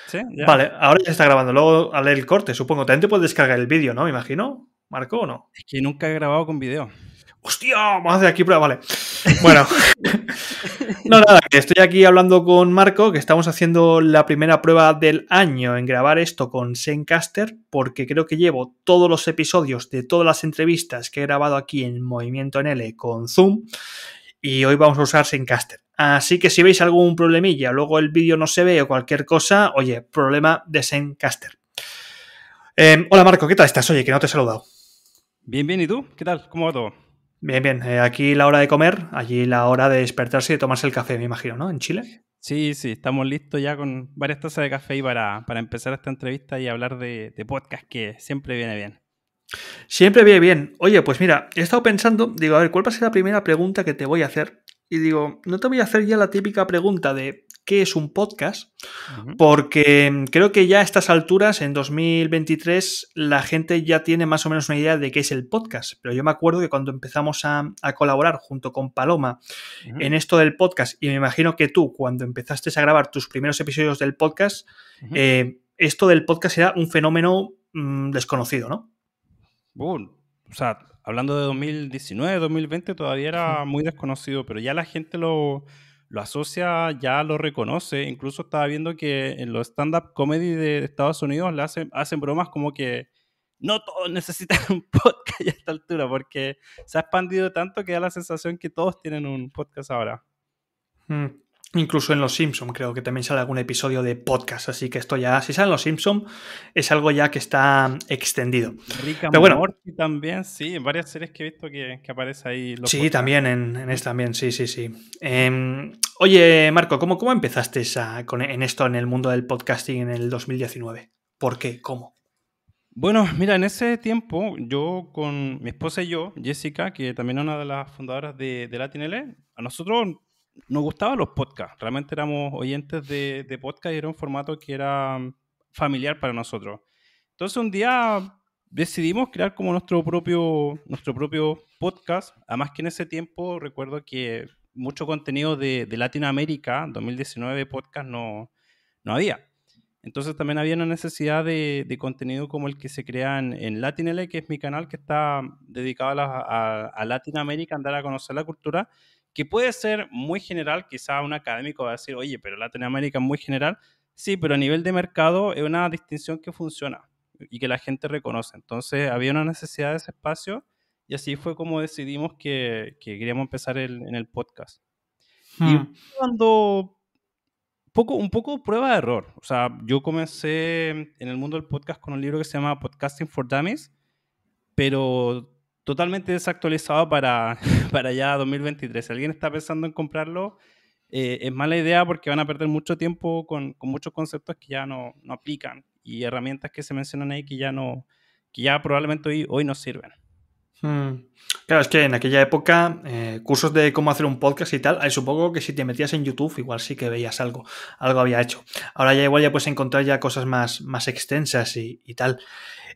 Sí, ya. Vale, ahora ya está grabando. Luego haré el corte, supongo. También te puedes descargar el vídeo, ¿no? Me imagino. ¿Marco o no? Es que nunca he grabado con video. ¡Hostia! Vamos a hacer aquí prueba, vale. Bueno, no, nada, que estoy aquí hablando con Marco, que estamos haciendo la primera prueba del año en grabar esto con Zencaster, porque creo que llevo todos los episodios de todas las entrevistas que he grabado aquí en Movimiento NL con Zoom, y hoy vamos a usar Zencaster. Así que si veis algún problemilla, luego el vídeo no se ve o cualquier cosa, oye, problema de Zencaster. Hola Marco, ¿qué tal estás? Oye, que no te he saludado. Bien, bien, ¿y tú? ¿Qué tal? ¿Cómo va todo? Bien, bien. Aquí la hora de comer, allí la hora de despertarse y de tomarse el café, me imagino, ¿no? En Chile. Sí, sí, estamos listos ya con varias tazas de café y para empezar esta entrevista y hablar de podcast, que siempre viene bien. Siempre viene bien. Oye, pues mira, he estado pensando, digo, a ver, ¿cuál va a ser la primera pregunta que te voy a hacer? Y digo, no te voy a hacer ya la típica pregunta de ¿qué es un podcast? Ujú. Porque creo que ya a estas alturas, en 2023, la gente ya tiene más o menos una idea de qué es el podcast. Pero yo me acuerdo que cuando empezamos a colaborar junto con Paloma Ujú. en esto del podcast, y me imagino que tú, cuando empezaste a grabar tus primeros episodios del podcast, Ujú. esto del podcast era un fenómeno desconocido, ¿no? Uh, o sea, hablando de 2019, 2020, todavía era muy desconocido, pero ya la gente lo asocia, ya lo reconoce. Incluso estaba viendo que en los stand-up comedy de Estados Unidos hacen bromas como que no todos necesitan un podcast ya a esta altura, porque se ha expandido tanto que da la sensación que todos tienen un podcast ahora. Mm. Incluso en Los Simpson creo que también sale algún episodio de podcast, así que esto ya, si sale en Los Simpson, es algo ya que está extendido. Rick and Pero bueno, Morty también, sí, en varias series que he visto que aparece ahí los sí, podcasts. también en este también, sí, sí, sí. Oye, Marco, ¿cómo empezaste en esto, en el mundo del podcasting en el 2019? ¿Por qué? ¿Cómo? Bueno, mira, en ese tiempo yo con mi esposa y yo, Jessica, que también es una de las fundadoras de LatinL, a nosotros nos gustaban los podcasts. Realmente éramos oyentes de podcast y era un formato que era familiar para nosotros. Entonces un día decidimos crear como nuestro propio podcast. Además que en ese tiempo recuerdo que mucho contenido de Latinoamérica, 2019 podcast no había. Entonces también había una necesidad de contenido como el que se crea en LatinL, que es mi canal que está dedicado a Latinoamérica, andar a conocer la cultura, que puede ser muy general, quizá un académico va a decir, oye, pero Latinoamérica es muy general. Sí, pero a nivel de mercado es una distinción que funciona y que la gente reconoce. Entonces había una necesidad de ese espacio y así fue como decidimos que queríamos empezar en el podcast. Y Hmm. cuando un poco prueba de error. O sea, yo comencé en el mundo del podcast con un libro que se llama Podcasting for Dummies, pero totalmente desactualizado para, para ya 2023. Si alguien está pensando en comprarlo, es mala idea porque van a perder mucho tiempo con muchos conceptos que ya no aplican y herramientas que se mencionan ahí que ya probablemente hoy no sirven. Hmm. Claro, es que en aquella época, cursos de cómo hacer un podcast y tal, supongo que si te metías en YouTube, igual sí que veías algo había hecho. Ahora ya igual ya puedes encontrar ya cosas más extensas y tal.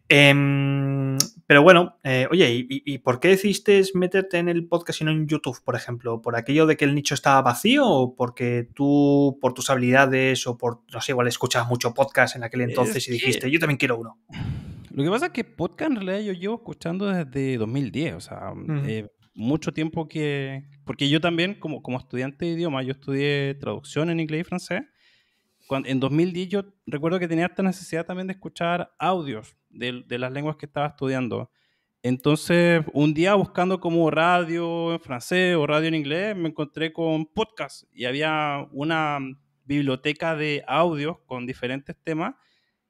Pero bueno, oye, ¿y por qué decidiste meterte en el podcast y no en YouTube, por ejemplo? ¿Por aquello de que el nicho estaba vacío o porque tú, por tus habilidades o por, no sé, igual escuchabas mucho podcast en aquel Es entonces y que dijiste, yo también quiero uno? lo que pasa es que podcast en realidad yo llevo escuchando desde 2010, o sea, Mm. mucho tiempo que... Porque yo también, como estudiante de idioma, yo estudié traducción en inglés y francés. En 2010 yo recuerdo que tenía esta necesidad también de escuchar audios de las lenguas que estaba estudiando. Entonces, un día buscando como radio en francés o radio en inglés, me encontré con podcast y había una biblioteca de audios con diferentes temas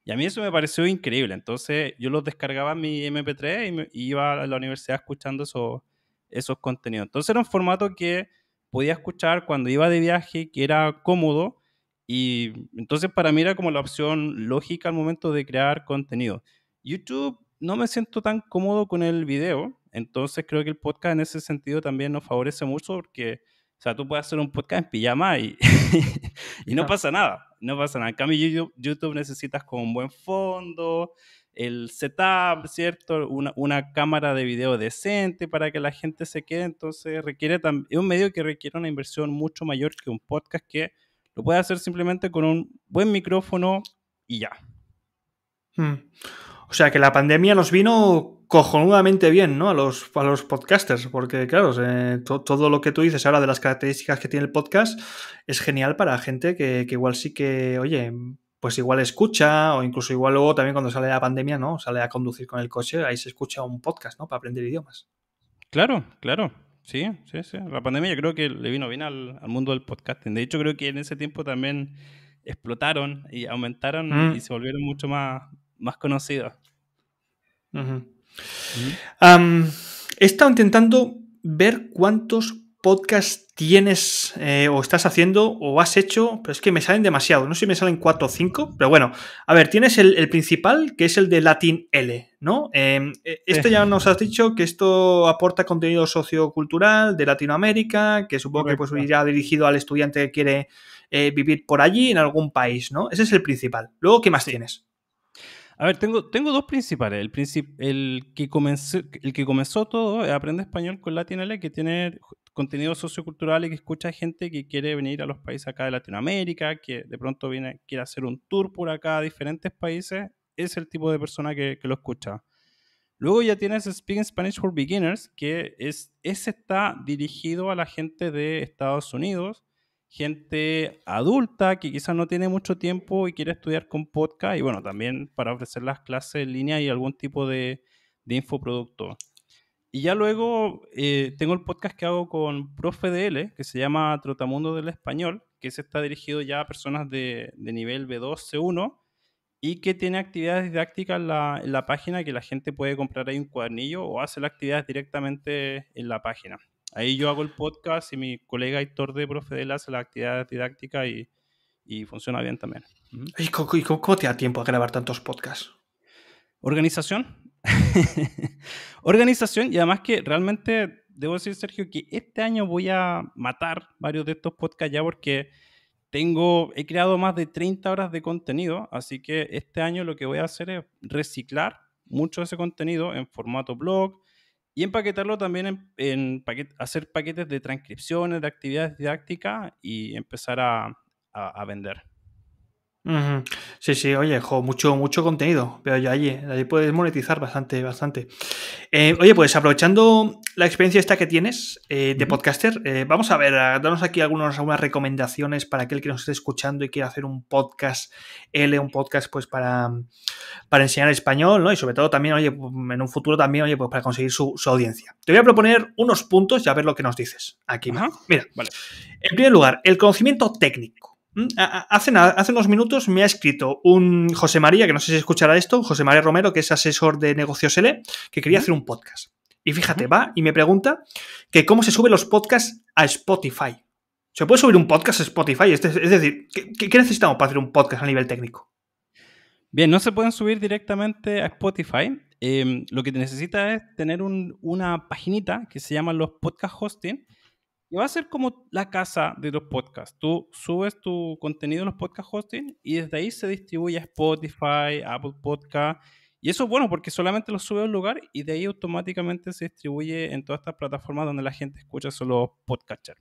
y a mí eso me pareció increíble. Entonces yo los descargaba en mi MP3 y iba a la universidad escuchando esos contenidos. Entonces era un formato que podía escuchar cuando iba de viaje, que era cómodo. Y entonces para mí era como la opción lógica al momento de crear contenido. YouTube no me siento tan cómodo con el video. Entonces creo que el podcast en ese sentido también nos favorece mucho porque... O sea, tú puedes hacer un podcast en pijama y, y no pasa nada, no pasa nada. En cambio, YouTube necesitas como un buen fondo, el setup, ¿cierto? Una cámara de video decente para que la gente se quede. Entonces, es un medio que requiere una inversión mucho mayor que un podcast que lo puedes hacer simplemente con un buen micrófono y ya. O sea que la pandemia nos vino cojonudamente bien, ¿no? A los podcasters, porque claro, todo lo que tú dices ahora de las características que tiene el podcast es genial para gente que igual sí que, oye, pues igual escucha o incluso igual luego también cuando sale la pandemia, ¿no? Sale a conducir con el coche, ahí se escucha un podcast, ¿no? Para aprender idiomas. Claro, claro. Sí, sí, sí. La pandemia yo creo que le vino bien al mundo del podcasting. De hecho, creo que en ese tiempo también explotaron y aumentaron y se volvieron mucho más conocidos. He estado intentando ver cuántos podcasts tienes o estás haciendo o has hecho, pero es que me salen demasiado. No sé si me salen 4 o 5, pero bueno. A ver, tienes el principal, que es el de Latin L, ¿no? Esto ya nos has dicho que esto aporta contenido sociocultural de Latinoamérica, que supongo que pues Correcto. irá dirigido al estudiante que quiere vivir por allí, en algún país, ¿no? Ese es el principal. Luego, ¿qué más Sí. tienes? A ver, tengo dos principales. El que comenzó todo, Aprende Español con LatinL, que tiene contenido sociocultural y que escucha a gente que quiere venir a los países acá de Latinoamérica, que de pronto quiere hacer un tour por acá a diferentes países. Es el tipo de persona que lo escucha. Luego ya tienes Speaking Spanish for Beginners, que ese está dirigido a la gente de Estados Unidos, gente adulta que quizás no tiene mucho tiempo y quiere estudiar con podcast, y bueno, también para ofrecer las clases en línea y algún tipo de infoproducto. Y ya luego tengo el podcast que hago con Profe DL, que se llama Trotamundo del Español, que ese está dirigido ya a personas de nivel B2, C1, y que tiene actividades didácticas en la página que la gente puede comprar ahí un cuadernillo o hacer las actividades directamente en la página. Ahí yo hago el podcast y mi colega Héctor de Profe de hace las actividades didácticas y funciona bien también. ¿Y cómo te da tiempo a grabar tantos podcasts? Organización. Organización, y además que realmente debo decir, Sergio, que este año voy a matar varios de estos podcasts ya porque he creado más de 30 horas de contenido, así que este año lo que voy a hacer es reciclar mucho de ese contenido en formato blog y empaquetarlo también hacer paquetes de transcripciones, de actividades didácticas y empezar a vender. Sí, sí, oye, mucho contenido. Pero ya allí puedes monetizar bastante. Oye, pues aprovechando la experiencia esta que tienes de podcaster, vamos a ver, darnos aquí algunas recomendaciones para aquel que nos esté escuchando y quiera hacer un podcast un podcast pues para enseñar español, ¿no? Y sobre todo también, oye, en un futuro también, oye, pues para conseguir su audiencia. Te voy a proponer unos puntos y a ver lo que nos dices aquí, Marco. Mira, vale. En primer lugar, el conocimiento técnico. Hace unos minutos me ha escrito un José María, que no sé si escuchará esto, José María Romero, que es asesor de Negocios L, que quería hacer un podcast. Y fíjate, va y me pregunta que cómo se suben los podcasts a Spotify. ¿Se puede subir un podcast a Spotify? Es decir, ¿qué necesitamos para hacer un podcast a nivel técnico? Bien, no se pueden subir directamente a Spotify. Lo que necesita es tener una paginita que se llama los podcast hosting. Y va a ser como la casa de los podcasts. Tú subes tu contenido en los podcast hosting y desde ahí se distribuye a Spotify, Apple Podcast. Y eso es bueno porque solamente lo sube a un lugar y de ahí automáticamente se distribuye en todas estas plataformas donde la gente escucha solo podcasters.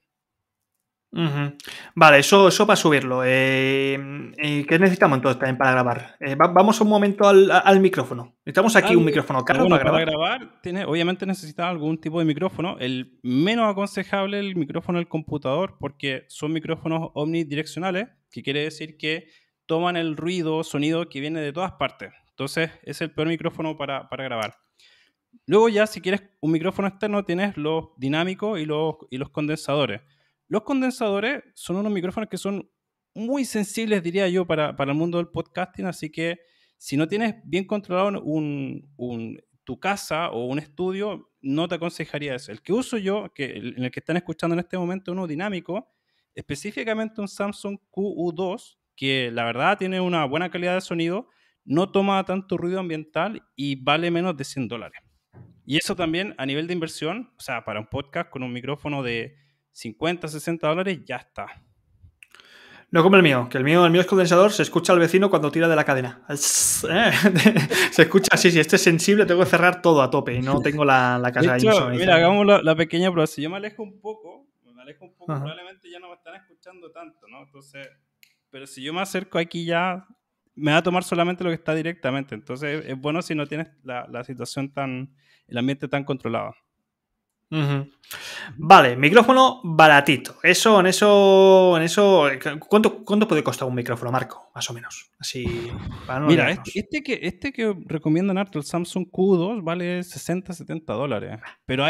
Vale, eso para subirlo. ¿Qué necesitamos entonces también para grabar? Vamos un momento al micrófono. Necesitamos aquí un micrófono caro Bueno, para para grabar. grabar, obviamente necesitas algún tipo de micrófono. El menos aconsejable es el micrófono del computador porque son micrófonos omnidireccionales, que quiere decir que toman el ruido, sonido que viene de todas partes. Entonces, es el peor micrófono para grabar. Luego ya, si quieres un micrófono externo, tienes los dinámicos y los condensadores. Los condensadores son unos micrófonos que son muy sensibles, diría yo, para el mundo del podcasting, así que si no tienes bien controlado tu casa o un estudio, no te aconsejaría eso. El que uso yo, en el que están escuchando en este momento, uno dinámico, específicamente un Samsung QU2, que la verdad tiene una buena calidad de sonido, no toma tanto ruido ambiental y vale menos de $100. Y eso también a nivel de inversión, o sea, para un podcast con un micrófono de $50, $60 ya está. No como el mío, que el mío es condensador, se escucha al vecino cuando tira de la cadena. Se escucha así, si este es sensible, tengo que cerrar todo a tope y no tengo la casa De ahí hecho, insonorizada. mira, hagamos la pequeña prueba. Si yo me alejo un poco, probablemente ya no me están escuchando tanto, ¿no? Entonces, pero si yo me acerco aquí ya, me va a tomar solamente lo que está directamente. Entonces es bueno si no tienes la situación el ambiente tan controlado. Vale, micrófono baratito. ¿Cuánto puede costar un micrófono, Marco? Más o menos. Así, para no Mira, liarnos. este que recomiendan harto, el Samsung Q2, vale 60, $70. Pero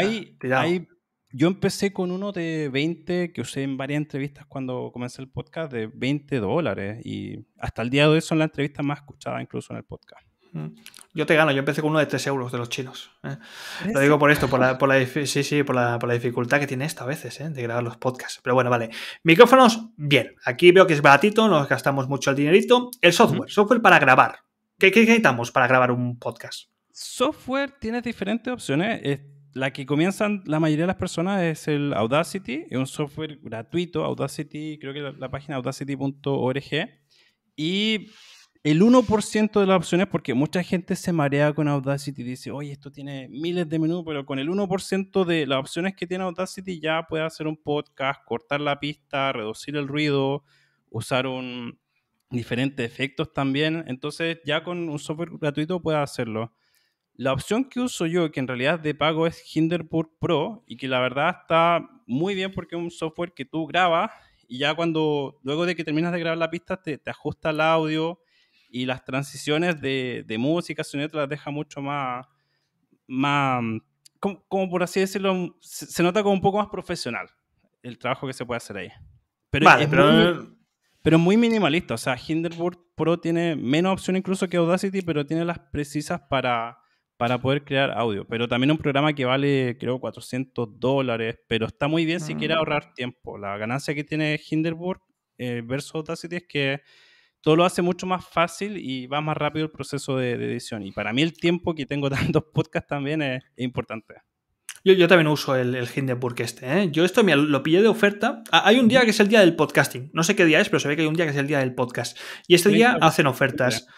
yo empecé con uno de 20 que usé en varias entrevistas cuando comencé el podcast, de $20. Y hasta el día de hoy son las entrevistas más escuchadas incluso en el podcast. Yo te gano, yo empecé con uno de 3 euros de los chinos. Lo digo por esto, por la dificultad que tiene esto a veces, de grabar los podcasts. Pero bueno, vale. Micrófonos, bien. Aquí veo que es baratito, no nos gastamos mucho el dinerito. El software para grabar. ¿Qué necesitamos para grabar un podcast? Software tienes diferentes opciones. La que comienzan la mayoría de las personas es el Audacity, es un software gratuito. Audacity, creo que la página audacity.org. Y el 1% de las opciones, porque mucha gente se marea con Audacity y dice, oye, esto tiene miles de menús, pero con el 1% de las opciones que tiene Audacity ya puede hacer un podcast, cortar la pista, reducir el ruido, usar diferentes efectos también. Entonces ya con un software gratuito puede hacerlo. La opción que uso yo, que en realidad de pago, es Hindenburg Pro, y que la verdad está muy bien porque es un software que tú grabas y ya luego de que terminas de grabar la pista, te ajusta el audio y las transiciones de música, sonido, te las deja mucho más como por así decirlo, se nota como un poco más profesional el trabajo que se puede hacer ahí. Pero Vale, pero es muy minimalista. O sea, Hindenburg Pro tiene menos opciones incluso que Audacity, pero tiene las precisas para poder crear audio. Pero también un programa que vale, creo, $400, pero está muy bien si quiere ahorrar tiempo. La ganancia que tiene Hindenburg versus Audacity es que todo lo hace mucho más fácil y va más rápido el proceso de edición. Y para mí el tiempo que tengo tantos podcasts también es importante. Yo también uso el Hindenburg este. Yo esto lo pillé de oferta. Hay un día que es el día del podcasting. No sé qué día es, pero se ve que hay un día que es el día del podcast. Y este día hacen ofertas.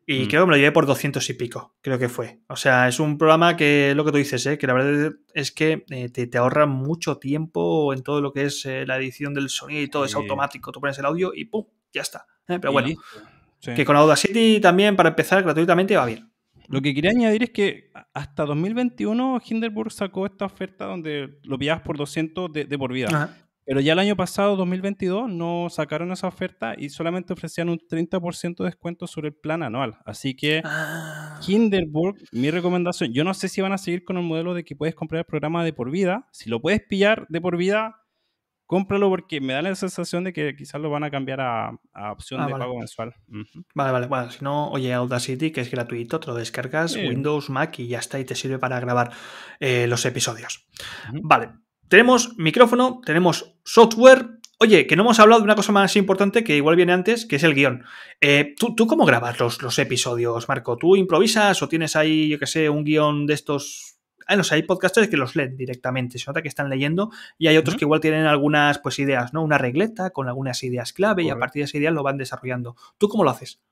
Y creo que me lo llevé por 200 y pico, creo que fue. O sea, es un programa que, lo que tú dices, que la verdad es que te ahorra mucho tiempo en todo lo que es la edición del sonido y todo es automático. Tú pones el audio y ¡pum! Ya está. Pero bueno, que con Audacity también, para empezar gratuitamente, va bien. Lo que quería añadir es que hasta 2021 Hindenburg sacó esta oferta donde lo pillabas por 200 de por vida. Ajá. Pero ya el año pasado, 2022, no sacaron esa oferta y solamente ofrecían un 30% de descuento sobre el plan anual. Así que Hindenburg, mi recomendación, yo no sé si van a seguir con el modelo de que puedes comprar el programa de por vida. Si lo puedes pillar de por vida, cómpralo porque me da la sensación de que quizás lo van a cambiar a opción de pago mensual. Vale. Bueno, si no, oye, Audacity, que es gratuito, te lo descargas, Windows, Mac y ya está, y te sirve para grabar los episodios. Vale, tenemos micrófono, tenemos software. Oye, que no hemos hablado de una cosa más importante que igual viene antes, que es el guión. ¿Tú cómo grabas los episodios, Marco? ¿Tú improvisas o tienes ahí, yo qué sé, un guión de estos? No sé, hay podcasters que los leen directamente, se nota que están leyendo, y hay otros que igual tienen algunas pues ideas, ¿no? Una regleta con algunas ideas clave. Correcto. Y a partir de esas ideas lo van desarrollando. ¿Tú cómo lo haces?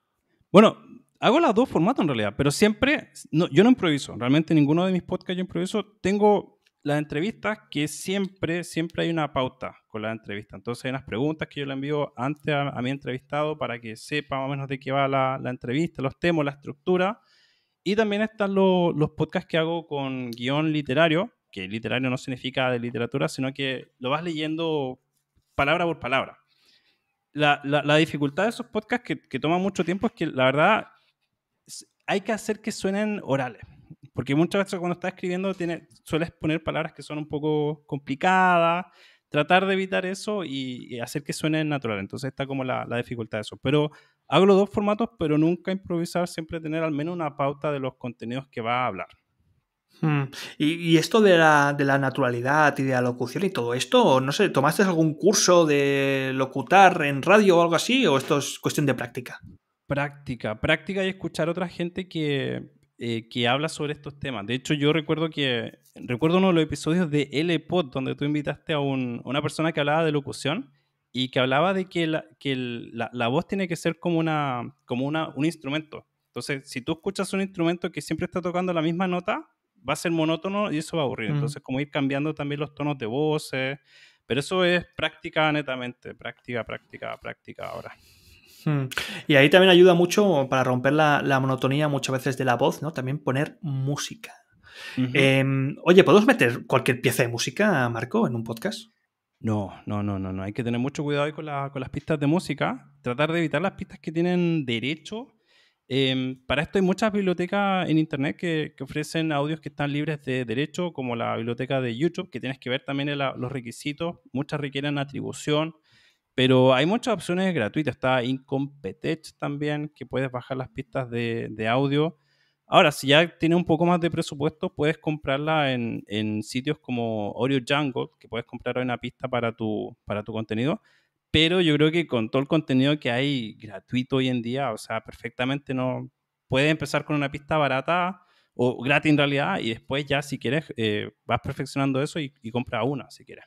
Bueno, hago los dos formatos en realidad, pero siempre, yo no improviso, realmente ninguno de mis podcasts yo improviso. Tengo las entrevistas que siempre hay una pauta con la entrevista. Entonces hay unas preguntas que yo le envío antes a mi entrevistado para que sepa más o menos de qué va la entrevista, los temas, la estructura. Y también están los podcasts que hago con guión literario, que literario no significa de literatura, sino que lo vas leyendo palabra por palabra. La dificultad de esos podcasts que toman mucho tiempo es que la verdad hay que hacer que suenen orales. Porque muchas veces cuando estás escribiendo sueles poner palabras que son un poco complicadas, tratar de evitar eso y hacer que suenen natural. Entonces está como la dificultad de eso. Pero hago los dos formatos, pero nunca improvisar, siempre tener al menos una pauta de los contenidos que va a hablar. Y esto de la naturalidad y de la locución y todo esto, no sé, ¿tomaste algún curso de locutar en radio o algo así? ¿O esto es cuestión de práctica? Práctica y escuchar a otra gente que habla sobre estos temas. De hecho, yo recuerdo uno de los episodios de L-Pod, donde tú invitaste a una persona que hablaba de locución y que hablaba de que la voz tiene que ser como un instrumento. Entonces, si tú escuchas un instrumento que siempre está tocando la misma nota, va a ser monótono y eso va a aburrir. Entonces, como ir cambiando también los tonos de voces. Pero eso es práctica netamente. Práctica ahora. Hmm. Y ahí también ayuda mucho para romper la monotonía muchas veces de la voz, ¿no? También poner música. Ujú. Oye, ¿podemos meter cualquier pieza de música, Marco, en un podcast? No, no, no, no, no. Hay que tener mucho cuidado ahí con las pistas de música. Tratar de evitar las pistas que tienen derecho. Para esto hay muchas bibliotecas en internet que ofrecen audios que están libres de derecho, como la biblioteca de YouTube, que tienes que ver también los requisitos. Muchas requieren atribución, pero hay muchas opciones gratuitas. Está Incompetech también, que puedes bajar las pistas de audio. Ahora, si ya tienes un poco más de presupuesto, puedes comprarla en sitios como Audio Jungle, que puedes comprar una pista para tu contenido. Pero yo creo que con todo el contenido que hay gratuito hoy en día, o sea, perfectamente no puedes empezar con una pista barata o gratis en realidad, y después ya si quieres vas perfeccionando eso y compras una si quieres.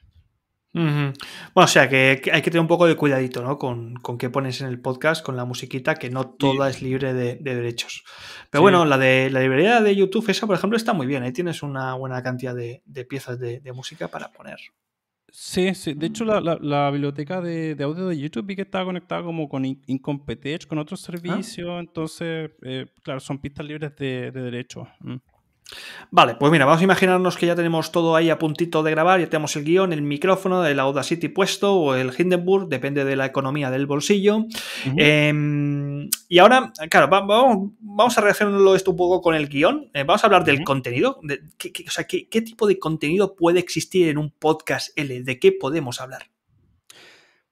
Ujú. Bueno, o sea que hay que tener un poco de cuidadito, ¿no? Con qué pones en el podcast, con la musiquita, que no Sí, toda es libre de derechos. Pero sí, bueno, la de la librería de YouTube, esa, por ejemplo, está muy bien. Ahí tienes una buena cantidad de piezas de música para poner. sí, sí. De hecho, la biblioteca de audio de YouTube vi que estaba conectada como con Incompetech, con otros ¿Ah? servicios, entonces, claro, son pistas libres de derecho. Mm. Vale, pues mira, vamos a imaginarnos que ya tenemos todo ahí a puntito de grabar, ya tenemos el guión, el micrófono, el Audacity puesto o el Hindenburg, depende de la economía del bolsillo. Ujú. Y ahora, claro, vamos a relacionarlo esto un poco con el guión. Vamos a hablar del Ujú. contenido. O sea, ¿qué tipo de contenido puede existir en un podcast L? ¿De qué podemos hablar?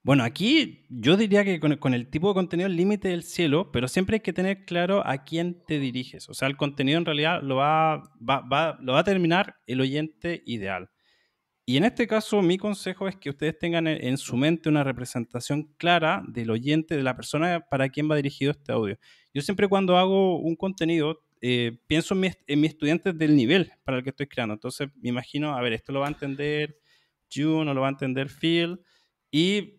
Bueno, aquí yo diría que con el tipo de contenido el límite del cielo, pero siempre hay que tener claro a quién te diriges. O sea, el contenido en realidad lo va a terminar el oyente ideal. Y en este caso, mi consejo es que ustedes tengan en su mente una representación clara del oyente, de la persona para quien va dirigido este audio. Yo siempre cuando hago un contenido, pienso en mis estudiantes del nivel para el que estoy creando. Entonces, me imagino, a ver, esto lo va a entender June o lo va a entender Phil. Y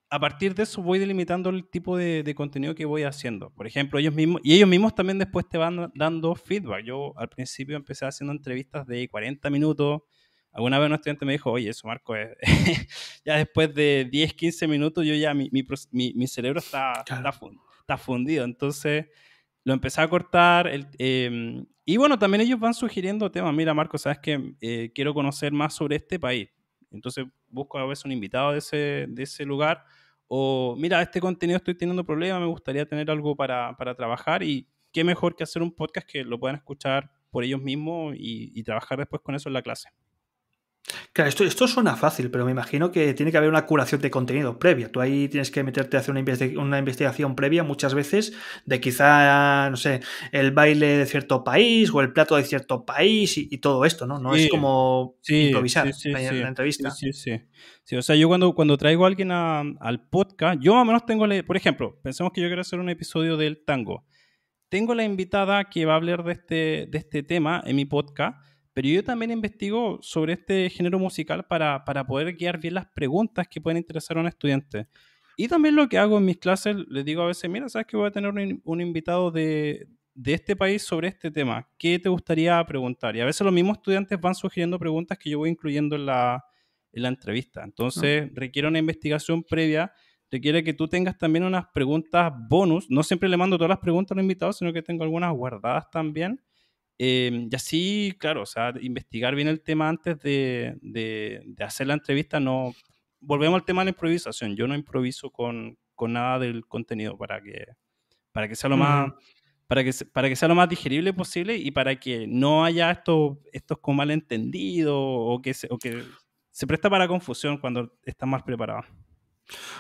a partir de eso voy delimitando el tipo de contenido que voy haciendo. Por ejemplo, ellos mismos también después te van dando feedback. Yo al principio empecé haciendo entrevistas de 40 minutos. Alguna vez un estudiante me dijo, oye, eso Marco, ya después de 10, 15 minutos yo ya mi cerebro Claro. está fundido. Entonces lo empecé a cortar. Y bueno, también ellos van sugiriendo temas. Mira, Marco, sabes que quiero conocer más sobre este país. Entonces busco a veces un invitado de ese lugar. O mira, este contenido estoy teniendo problemas, me gustaría tener algo para trabajar. Y qué mejor que hacer un podcast que lo puedan escuchar por ellos mismos y trabajar después con eso en la clase. Claro, esto suena fácil, pero me imagino que tiene que haber una curación de contenido previa. Tú ahí tienes que meterte a hacer una investigación previa muchas veces de quizá, no sé, el baile de cierto país o el plato de cierto país y todo esto, ¿no? No es Sí, como sí, sí, improvisar sí, la sí, sí, entrevista. sí, sí. Sí, o sea, yo cuando traigo a alguien al podcast, yo más o menos tengo, por ejemplo, pensemos que yo quiero hacer un episodio del tango. Tengo la invitada que va a hablar de este tema en mi podcast, pero yo también investigo sobre este género musical para poder guiar bien las preguntas que pueden interesar a un estudiante. Y también lo que hago en mis clases, les digo a veces, mira, sabes que voy a tener un invitado de este país sobre este tema. ¿Qué te gustaría preguntar? Y a veces los mismos estudiantes van sugiriendo preguntas que yo voy incluyendo en la entrevista. ¿No? Entonces, requiere una investigación previa, requiere que tú tengas también unas preguntas bonus. No siempre le mando todas las preguntas a los invitados, sino que tengo algunas guardadas también. Y así, claro, o sea, investigar bien el tema antes de hacer la entrevista. No, volvemos al tema de la improvisación. Yo no improviso con nada del contenido para que sea lo más, Ujú. para que sea lo más digerible posible y para que no haya estos como malentendidos o que se presta para confusión cuando estás más preparado.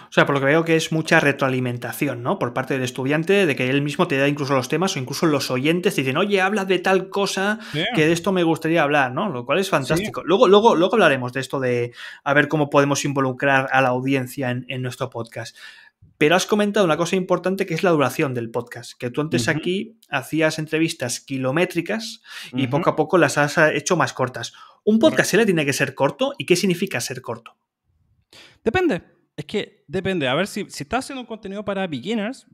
O sea, por lo que veo que es mucha retroalimentación, ¿no? Por parte del estudiante, de que él mismo te da incluso los temas o incluso los oyentes te dicen, oye, habla de tal cosa Sí, que de esto me gustaría hablar, ¿no? Lo cual es sí. fantástico. Luego hablaremos de esto de a ver cómo podemos involucrar a la audiencia en nuestro podcast. Pero has comentado una cosa importante que es la duración del podcast, que tú antes Ujú, aquí hacías entrevistas kilométricas y ujú, poco a poco las has hecho más cortas. ¿Un podcast correcto. le tiene que ser corto? ¿Y qué significa ser corto? Depende. Es que depende. A ver, si estás haciendo un contenido para beginners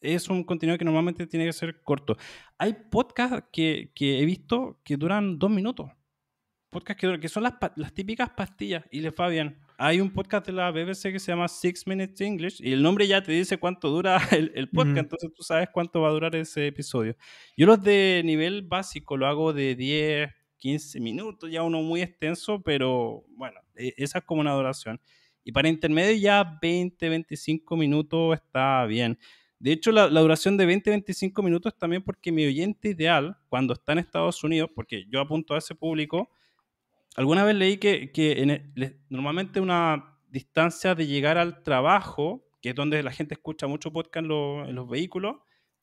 es un contenido que normalmente tiene que ser corto. Hay podcasts que he visto que duran 2 minutos. podcasts que son las típicas pastillas y les va bien. Hay un podcast de la BBC que se llama 6 Minutes English y el nombre ya te dice cuánto dura el podcast, entonces tú sabes cuánto va a durar ese episodio. Yo los de nivel básico lo hago de 10, 15 minutos, ya uno muy extenso, pero bueno, esa es como una duración. Y para intermedio ya 20, 25 minutos está bien. De hecho, la duración de 20-25 minutos también porque mi oyente ideal, cuando está en Estados Unidos, porque yo apunto a ese público, alguna vez leí que normalmente una distancia de llegar al trabajo, que es donde la gente escucha mucho podcast en los vehículos,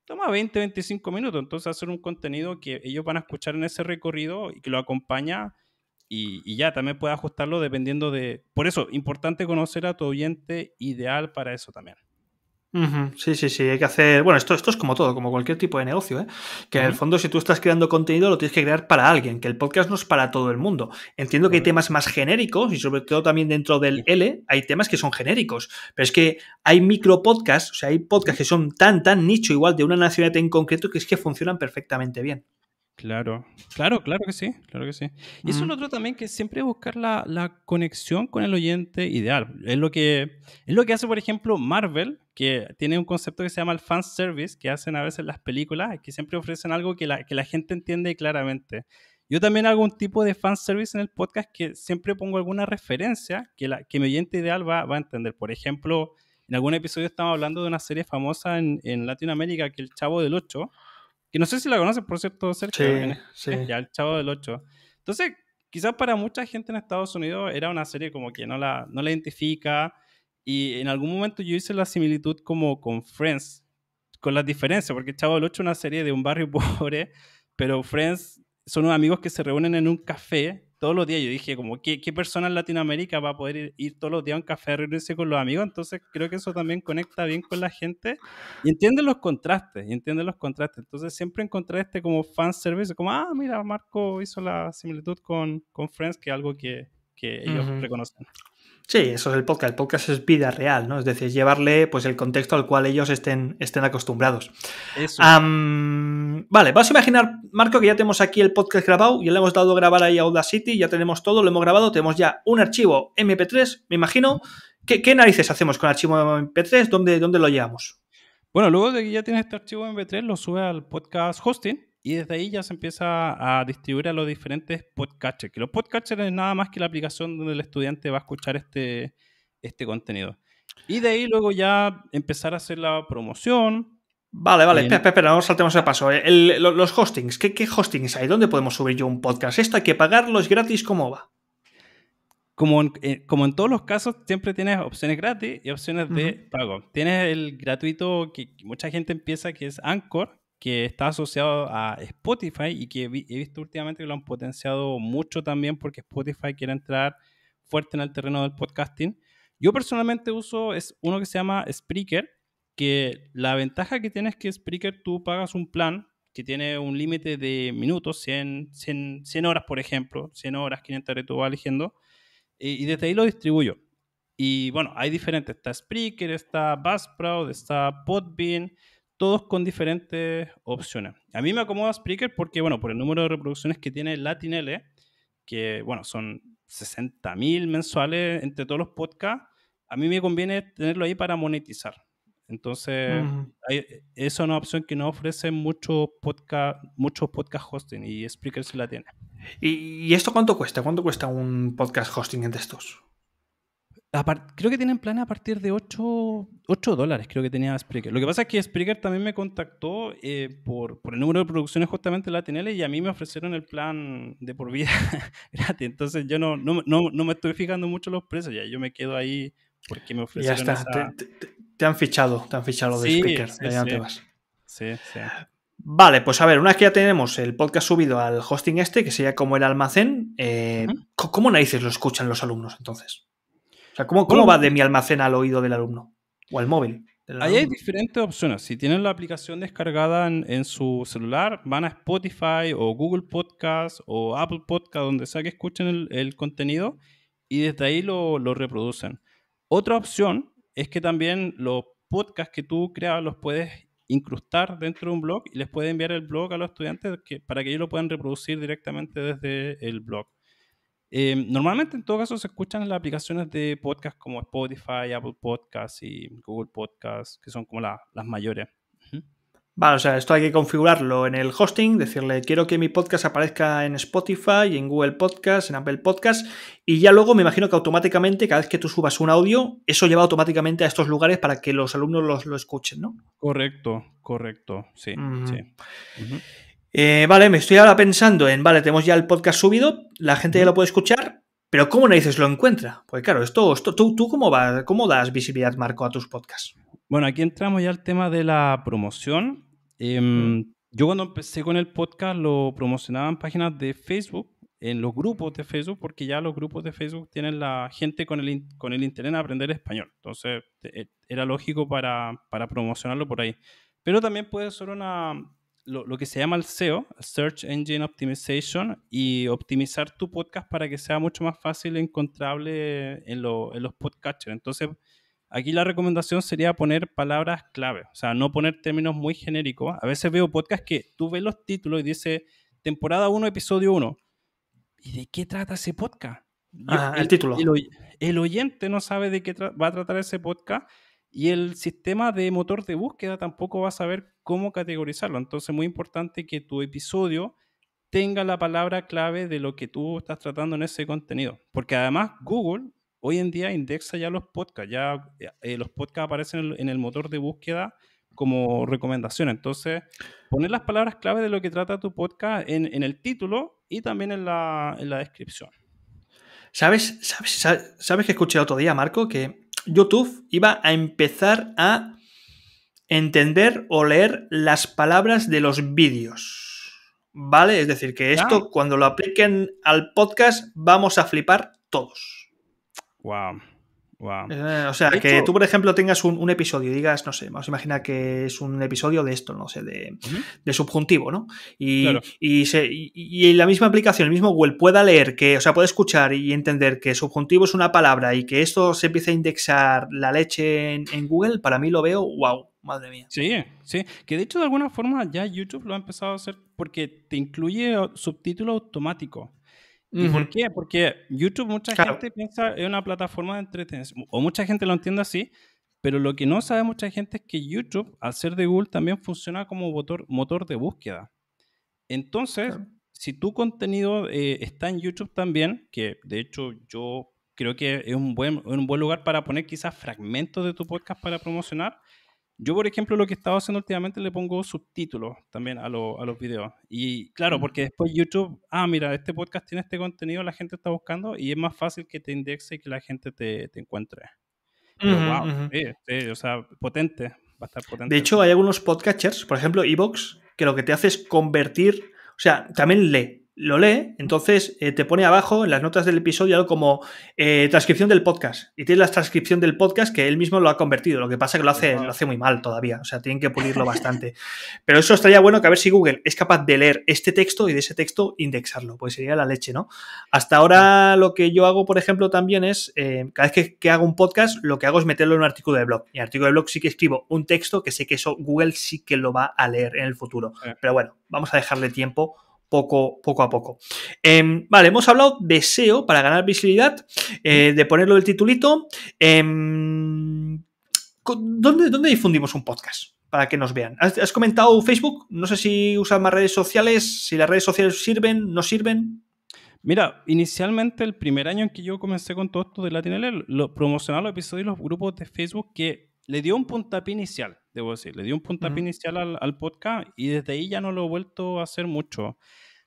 toma 20-25 minutos. Entonces, hacer un contenido que ellos van a escuchar en ese recorrido y que lo acompaña y ya también puede ajustarlo dependiendo de... Por eso, importante conocer a tu oyente ideal para eso también. Sí, hay que hacer... Bueno, esto es como todo, como cualquier tipo de negocio, ¿eh? Que en el Ujú. fondo si tú estás creando contenido lo tienes que crear para alguien, que el podcast no es para todo el mundo. Entiendo que hay Correcto. temas más genéricos y sobre todo también dentro del Sí. L hay temas que son genéricos, pero es que hay micro podcasts, o sea, hay podcasts que son tan nicho igual de una nacionalidad en concreto que es que funcionan perfectamente bien. Claro, claro que sí, claro que sí. Y eso es lo otro también, que siempre buscar la conexión con el oyente ideal. Es lo que hace, por ejemplo, Marvel, que tiene un concepto que se llama el fan service, que hacen a veces las películas, que siempre ofrecen algo que la gente entiende claramente. Yo también hago un tipo de fan service en el podcast que siempre pongo alguna referencia que mi oyente ideal va a entender. Por ejemplo, en algún episodio estamos hablando de una serie famosa en Latinoamérica, que es El Chavo del Ocho, que no sé si la conoces, por cierto, Sergio, Sí, sí. ya, El Chavo del Ocho. Entonces, quizás para mucha gente en Estados Unidos era una serie como que no la identifica, y en algún momento yo hice la similitud como con Friends, con las diferencias, porque El Chavo del Ocho es una serie de un barrio pobre, pero Friends son unos amigos que se reúnen en un café todos los días. Yo dije, como, ¿qué persona en Latinoamérica va a poder ir todos los días a un café a reunirse con los amigos? Entonces creo que eso también conecta bien con la gente y entiende los contrastes, Entonces siempre encontrar como fan service, como, mira, Marco hizo la similitud con Friends, que es algo que ellos reconocen. Sí, eso es el podcast. El podcast es vida real, ¿no? Es decir, llevarle pues el contexto al cual ellos estén acostumbrados. Eso. Vale, vamos a imaginar, Marco, que ya tenemos aquí el podcast grabado, ya le hemos dado a grabar ahí a Audacity, ya tenemos todo, lo hemos grabado, tenemos ya un archivo MP3, me imagino. ¿Qué narices hacemos con el archivo MP3? ¿Dónde lo llevamos? Bueno, luego de que ya tienes este archivo MP3, lo sube al podcast hosting y desde ahí ya se empieza a distribuir a los diferentes podcatchers. Que los podcatchers es nada más que la aplicación donde el estudiante va a escuchar este contenido. Y de ahí luego ya empezar a hacer la promoción. Vale, espera, no saltemos el paso. Los hostings, ¿qué hostings hay? ¿Dónde podemos subir yo un podcast? ¿Esto hay que pagarlo? ¿Es gratis? ¿Cómo va? Como en todos los casos, siempre tienes opciones gratis y opciones de pago. Tienes el gratuito que mucha gente empieza, que es Anchor, que está asociado a Spotify y que he visto últimamente que lo han potenciado mucho también porque Spotify quiere entrar fuerte en el terreno del podcasting. Yo personalmente uso uno que se llama Spreaker, que la ventaja que tiene es que Spreaker tú pagas un plan que tiene un límite de minutos, 100 horas, por ejemplo, 100 horas, 500 horas, tú vas eligiendo y desde ahí lo distribuyo. Y bueno, hay diferentes. Está Spreaker, está Buzzsprout, está Podbean, todos con diferentes opciones. A mí me acomoda Spreaker porque, bueno, por el número de reproducciones que tiene Latinele, que, bueno, son 60.000 mensuales entre todos los podcasts, a mí me conviene tenerlo ahí para monetizar. Entonces, esa es una opción que no ofrece muchos podcast hosting y Spreaker sí la tiene. ¿Y esto cuánto cuesta? ¿Cuánto cuesta un podcast hosting de estos? Creo que tienen planes a partir de $8, creo que tenía Spreaker. Lo que pasa es que Spreaker también me contactó por el número de producciones justamente de la TNL y a mí me ofrecieron el plan de por vida gratis. Entonces yo no me estoy fijando mucho en los precios, ya yo me quedo ahí porque me Y ya ofrecieron está, esa... te han fichado de Sí, Spreaker, sí, ya no sí, te vas. sí, sí. Vale, pues a ver, una vez que ya tenemos el podcast subido al hosting este, que sería como el almacén, Ujú. ¿cómo narices lo escuchan los alumnos entonces? O sea, ¿cómo Bueno, va de mi almacén al oído del alumno? O al móvil del ahí hay alumno. diferentes opciones. Si tienen la aplicación descargada en su celular, van a Spotify o Google Podcast o Apple Podcast, donde sea que escuchen el contenido, y desde ahí lo reproducen. Otra opción es que también los podcasts que tú creas los puedes incrustar dentro de un blog y les puedes enviar el blog a los estudiantes para que ellos lo puedan reproducir directamente desde el blog. Normalmente en todo caso se escuchan en las aplicaciones de podcast como Spotify, Apple Podcasts y Google Podcasts, que son como las mayores. Ujú. Vale, o sea, esto hay que configurarlo en el hosting, decirle quiero que mi podcast aparezca en Spotify, en Google Podcast, en Apple Podcast, y ya luego me imagino que automáticamente, cada vez que tú subas un audio, eso lleva automáticamente a estos lugares para que los alumnos lo escuchen, ¿no? Correcto, sí, sí. Ujú. Ujú, Vale, me estoy ahora pensando en, vale, tenemos ya el podcast subido, la gente ya ujú. lo puede escuchar, pero ¿cómo narices lo encuentra? Pues claro, ¿tú cómo das visibilidad, Marco, a tus podcasts? Bueno, aquí entramos ya al tema de la promoción. ¿Mm? Yo cuando empecé con el podcast lo promocionaba en páginas de Facebook, en los grupos de Facebook, porque ya los grupos de Facebook tienen la gente con el interés en aprender español. Entonces, era lógico para promocionarlo por ahí. Pero también puede ser lo que se llama el SEO, Search Engine Optimization, y optimizar tu podcast para que sea mucho más fácil encontrable en los podcatchers. Entonces, aquí la recomendación sería poner palabras clave, o sea, no poner términos muy genéricos. A veces veo podcasts que tú ves los títulos y dice temporada 1, episodio 1. ¿Y de qué trata ese podcast? Ah, el título. El oyente no sabe de qué va a tratar ese podcast y el sistema de motor de búsqueda tampoco va a saber cómo categorizarlo. Entonces, muy importante que tu episodio tenga la palabra clave de lo que tú estás tratando en ese contenido. Porque además Google hoy en día indexa ya los podcasts, los podcasts aparecen en el motor de búsqueda como recomendación. Entonces, poner las palabras clave de lo que trata tu podcast en el título y también en la descripción. ¿Sabes que escuché otro día, Marco? Que YouTube iba a empezar a entender o leer las palabras de los vídeos. ¿Vale? Es decir, que ¿Ya? esto cuando lo apliquen al podcast vamos a flipar todos. Wow, wow. O sea, De que hecho, tú, por ejemplo, tengas un episodio y digas, no sé, vamos a imaginar que es un episodio de esto, no sé, ujú, de subjuntivo, ¿no? claro. Y la misma aplicación, el mismo Google, pueda leer que, o sea, puede escuchar y entender que subjuntivo es una palabra y que esto se empiece a indexar la leche en Google, para mí lo veo, wow, madre mía. Sí, sí. Que de hecho de alguna forma ya YouTube lo ha empezado a hacer porque te incluye subtítulo automático. ¿Y Ujú. por qué? Porque YouTube mucha Claro, gente piensa es una plataforma de entretenimiento, o mucha gente lo entiende así, pero lo que no sabe mucha gente es que YouTube, al ser de Google, también funciona como motor de búsqueda. Entonces, claro. si tu contenido está en YouTube también, que de hecho yo creo que es un buen lugar para poner quizás fragmentos de tu podcast para promocionar. Yo, por ejemplo, lo que he estado haciendo últimamente le pongo subtítulos también a los videos. Y claro, Mm. porque después YouTube, mira, este podcast tiene este contenido, la gente está buscando y es más fácil que te indexe y que la gente te encuentre. Pero Ujú, wow, ujú. sí, o sea, potente, va a estar De potente hecho, eso. hay algunos podcatchers, por ejemplo, Evox, que lo que te hace es convertir, o sea, también lo lee, entonces te pone abajo en las notas del episodio algo como transcripción del podcast. Y tienes la transcripción del podcast que él mismo lo ha convertido. Lo que pasa es que lo Wow. hace muy mal todavía. O sea, tienen que pulirlo bastante. Pero eso estaría bueno que a ver si Google es capaz de leer este texto y de ese texto indexarlo. Pues sería la leche, ¿no? Hasta ahora lo que yo hago, por ejemplo, también es, cada vez que hago un podcast, lo que hago es meterlo en un artículo de blog. Y en el artículo de blog sí que escribo un texto que sé que eso Google sí que lo va a leer en el futuro. Sí. Pero bueno, vamos a dejarle tiempo poco a poco. Vale, hemos hablado de SEO para ganar visibilidad, Ujú. de ponerlo el titulito. ¿Dónde difundimos un podcast? Para que nos vean. ¿Has comentado Facebook? No sé si usas más redes sociales, si las redes sociales sirven, no sirven. Mira, inicialmente el primer año en que yo comencé con todo esto de LatinL, lo promocionaba los episodios y los grupos de Facebook que le dio un puntapié inicial, debo decir, le dio un puntapié Ujú. inicial al podcast y desde ahí ya no lo he vuelto a hacer mucho.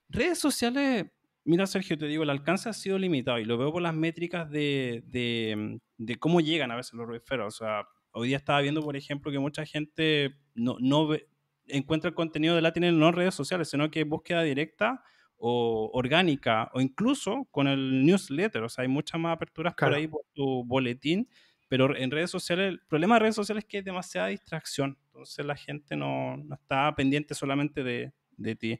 Redes sociales, mira Sergio, te digo, el alcance ha sido limitado y lo veo por las métricas de cómo llegan a veces los referrals. O sea, hoy día estaba viendo, por ejemplo, que mucha gente encuentra el contenido de Latin no en redes sociales, sino que búsqueda directa o orgánica o incluso con el newsletter. O sea, hay muchas más aperturas por ahí Claro. por tu boletín, pero en redes sociales, el problema de redes sociales es que hay demasiada distracción. Entonces la gente no está pendiente solamente de ti.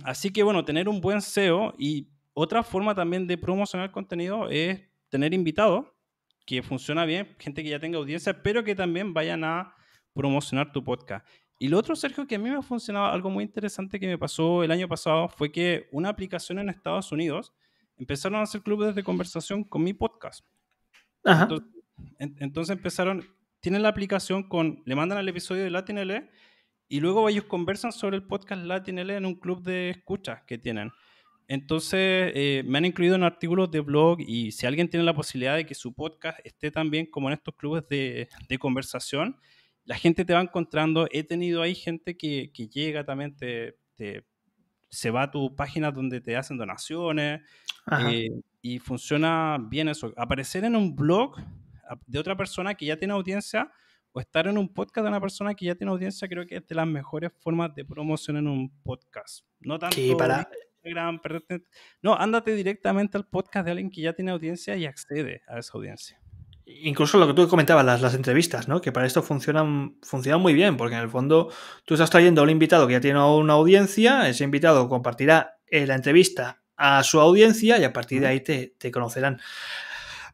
Así que bueno, tener un buen SEO y otra forma también de promocionar contenido es tener invitados, que funciona bien, gente que ya tenga audiencia, pero que también vayan a promocionar tu podcast. Y lo otro, Sergio, que a mí me ha funcionado algo muy interesante que me pasó el año pasado fue que una aplicación en Estados Unidos empezaron a hacer clubes de conversación con mi podcast. Ajá. Entonces empezaron, tienen la aplicación le mandan el episodio de Latin L y luego ellos conversan sobre el podcast Latin L en un club de escucha que tienen. Entonces me han incluido en artículos de blog y si alguien tiene la posibilidad de que su podcast esté también como en estos clubes de conversación, la gente te va encontrando. He tenido ahí gente que llega también, se va a tu página donde te hacen donaciones Ajá. y funciona bien eso. Aparecer en un blog de otra persona que ya tiene audiencia o estar en un podcast de una persona que ya tiene audiencia, creo que es de las mejores formas de promoción en un podcast. No Sí, tanto para, Instagram, no, ándate directamente al podcast de alguien que ya tiene audiencia y accede a esa audiencia. incluso lo que tú comentabas, las entrevistas, ¿no? Que para esto funcionan muy bien, porque en el fondo tú estás trayendo a un invitado que ya tiene una audiencia, ese invitado compartirá la entrevista a su audiencia y a partir de ahí te conocerán.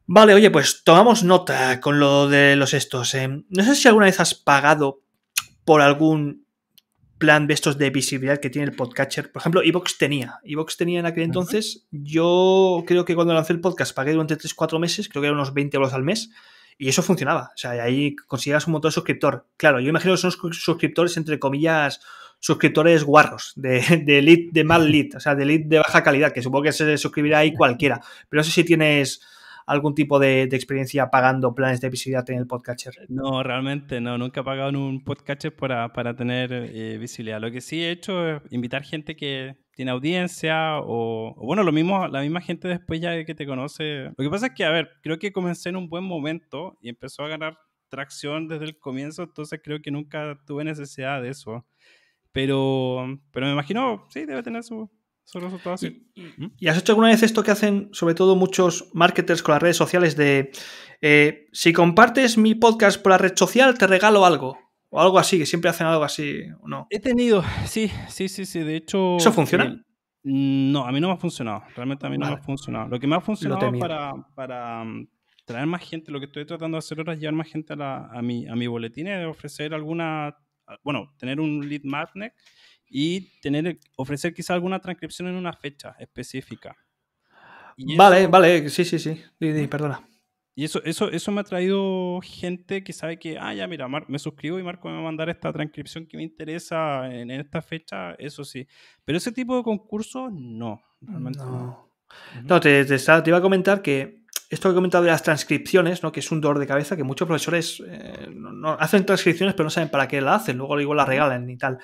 Vale, oye, pues tomamos nota con lo de los estos. No sé si alguna vez has pagado por algún plan de estos de visibilidad que tiene el podcatcher. Por ejemplo, Evox tenía en aquel entonces. Yo creo que cuando lancé el podcast pagué durante 3-4 meses, creo que eran unos 20 euros al mes. Y eso funcionaba. O sea, ahí conseguías un montón de suscriptor. Claro, yo imagino que son suscriptores, entre comillas, suscriptores guarros, de lead, de mal lead, o sea, de lead de baja calidad, que supongo que se suscribirá ahí cualquiera. Pero no sé si tienes algún tipo de experiencia pagando planes de visibilidad en el podcatcher. No, realmente no, nunca he pagado en un podcatcher para tener visibilidad. Lo que sí he hecho es invitar gente que tiene audiencia o bueno, lo mismo, la misma gente después ya que te conoce. Lo que pasa es que, a ver, creo que comencé en un buen momento y empezó a ganar tracción desde el comienzo, entonces creo que nunca tuve necesidad de eso. Pero me imagino, sí, debe tener su resultado así. ¿Mm? ¿Y has hecho alguna vez esto que hacen sobre todo muchos marketers con las redes sociales de si compartes mi podcast por la red social te regalo algo? O algo así, que siempre hacen algo así, ¿o no? He tenido, sí. De ¿Eso hecho, funciona? no, a mí no me ha funcionado. Realmente a mí no me ha Vale, funcionado. Lo que me ha lo funcionado temía. para traer más gente, lo que estoy tratando de hacer ahora es llevar más gente a mi boletín, es ofrecer bueno, tener un lead magnet y ofrecer quizá alguna transcripción en una fecha específica. Y Vale, eso, vale, sí, sí, sí. ¿Mm? Perdona. Y eso me ha traído gente que sabe que, ya mira, me suscribo y Marco me va a mandar esta transcripción que me interesa en esta fecha, eso sí. Pero ese tipo de concursos, no, realmente no. No. Ujú. No, te iba a comentar que esto que he comentado de las transcripciones, ¿no? Que es un dolor de cabeza, que muchos profesores hacen transcripciones pero no saben para qué la hacen, luego igual la Ujú. regalan y tal.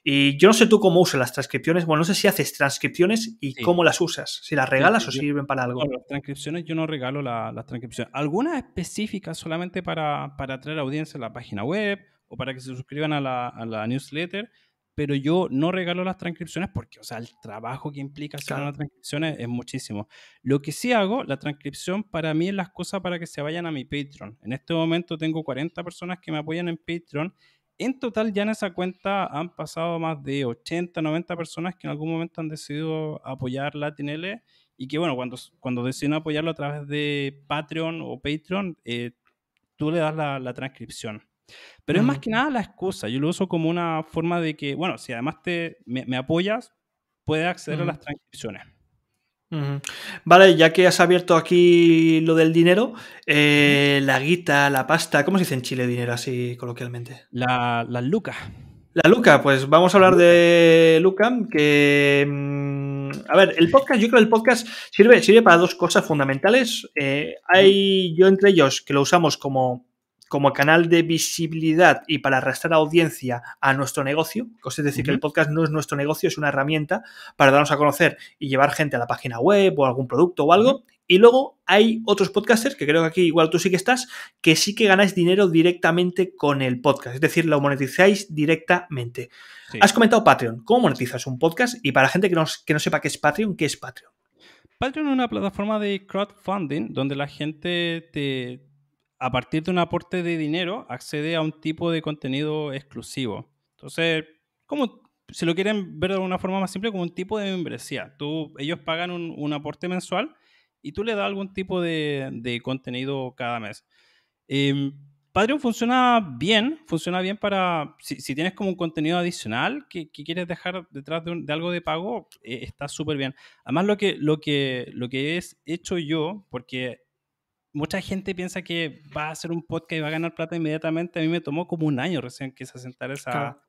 Y yo no sé tú cómo usas las transcripciones, bueno, no sé si haces transcripciones y Sí, cómo las usas, si las sí, regalas sí. o sirven para No, algo. las transcripciones yo no regalo las transcripciones. Algunas específicas solamente para atraer audiencia a la página web o para que se suscriban a la newsletter, pero yo no regalo las transcripciones porque, o sea, el trabajo que implica hacer una Claro. transcripción es muchísimo. Lo que sí hago, la transcripción para mí es las cosas para que se vayan a mi Patreon. En este momento tengo 40 personas que me apoyan en Patreon. En total ya en esa cuenta han pasado más de 80, 90 personas que en algún momento han decidido apoyar Latinl y que bueno, cuando deciden apoyarlo a través de Patreon o Patreon, tú le das la transcripción. Pero es más Ujú, que nada la excusa. Yo lo uso como una forma de que, bueno, si además me apoyas, puedes acceder a ujú, las transcripciones. ujú. Vale, ya que has abierto aquí lo del dinero, Ujú. la guita, la pasta, ¿cómo se dice en Chile dinero así coloquialmente? Las lucas. La Luca, pues vamos a Las hablar lucas. de Luca, que... a ver, el podcast, yo creo que el podcast sirve para dos cosas fundamentales. Ujú. Hay yo entre ellos que lo usamos como canal de visibilidad y para arrastrar audiencia a nuestro negocio. Es decir, que el Ujú. podcast no es nuestro negocio, es una herramienta para darnos a conocer y llevar gente a la página web o algún producto o Ujú. algo. Y luego hay otros podcasters, que creo que aquí igual tú sí que estás, que sí que ganáis dinero directamente con el podcast. Es decir, lo monetizáis directamente. Sí. Has comentado Patreon. ¿Cómo monetizas un podcast? Y para gente que no sepa qué es Patreon, ¿qué es Patreon? Patreon es una plataforma de crowdfunding donde la gente a partir de un aporte de dinero accede a un tipo de contenido exclusivo. Entonces, como si lo quieren ver de una forma más simple, como un tipo de membresía. Ellos pagan un aporte mensual y tú le das algún tipo de contenido cada mes. Em, Patreon funciona bien para, si tienes como un contenido adicional que quieres dejar detrás de algo de pago, está súper bien. Además, lo que he hecho yo, porque mucha gente piensa que va a hacer un podcast y va a ganar plata inmediatamente, a mí me tomó como un año recién que se asentara Claro.